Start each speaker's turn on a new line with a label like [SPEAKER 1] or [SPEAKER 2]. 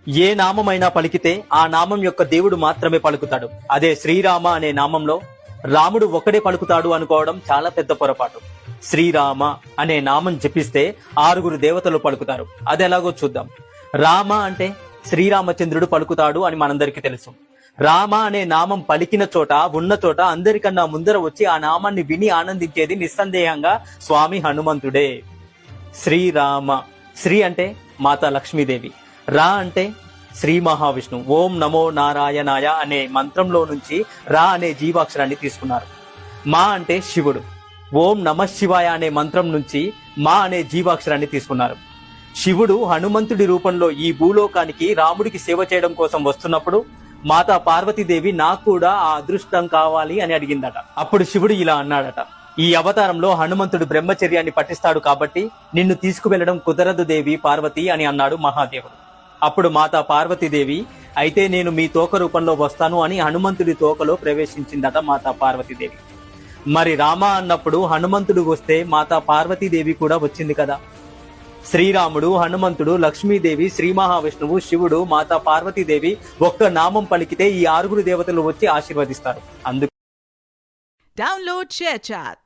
[SPEAKER 1] ఏ నామమైనా పలికితే ఆ నామం యొక్క దేవుడు మాత్రమే పలుకుతాడు. అదే శ్రీరామ అనే నామంలో రాముడు ఒక్కడే పలుకుతాడు అనుకోవడం చాలా పెద్ద పొరపాటు. శ్రీరామ అనే నామం జపిస్తే 6 దేవతలు పలుకుతారు. అది ఎలాగో చూద్దాం. రామ అంటే శ్రీరామచంద్రుడు పలుకుతాడు అని మనందరికీ తెలుసు. రామ అనే నామం పలికిన చోట, ఉన్న చోట అందరికన్నా ముందర వచ్చి ఆ నామాన్ని విని ఆనందించేది నిస్సందేహంగా స్వామి హనుమంతుడే. శ్రీరామ, శ్రీ అంటే మాతా లక్ష్మీదేవి, రా అంటే శ్రీ మహావిష్ణు. ఓం నమో నారాయణాయ అనే మంత్రంలో నుంచి రా అనే జీవాక్షరాన్ని తీసుకున్నారు. మా అంటే శివుడు. ఓం నమ శివాయ అనే మంత్రం నుంచి మా అనే జీవాక్షరాన్ని తీసుకున్నారు. శివుడు హనుమంతుడి రూపంలో ఈ భూలోకానికి రాముడికి సేవ చేయడం కోసం వస్తున్నప్పుడు మాతా పార్వతీదేవి నాకు కూడా ఆ అదృష్టం కావాలి అని అడిగిందట. అప్పుడు శివుడు ఇలా అన్నాడట, ఈ అవతారంలో హనుమంతుడు బ్రహ్మచర్యాన్ని పఠిస్తాడు కాబట్టి నిన్ను తీసుకువెళ్లడం కుదరదు దేవి పార్వతి అని అన్నాడు మహాదేవుడు. అప్పుడు మాతా పార్వతీదేవి, అయితే నేను మీ తోక రూపంలో వస్తాను అని హనుమంతుడి తోకలో ప్రవేశించిందట మాతా పార్వతీదేవి. మరి రామ అన్నప్పుడు హనుమంతుడు వస్తే మాతా పార్వతీదేవి కూడా వచ్చింది కదా. శ్రీరాముడు, హనుమంతుడు, లక్ష్మీదేవి, శ్రీ మహావిష్ణువు, శివుడు, మాతా పార్వతీదేవి ఒక్క నామం పలికితే ఈ 6 దేవతలు వచ్చి ఆశీర్వదిస్తారు. అందుకు
[SPEAKER 2] Download ShareChat.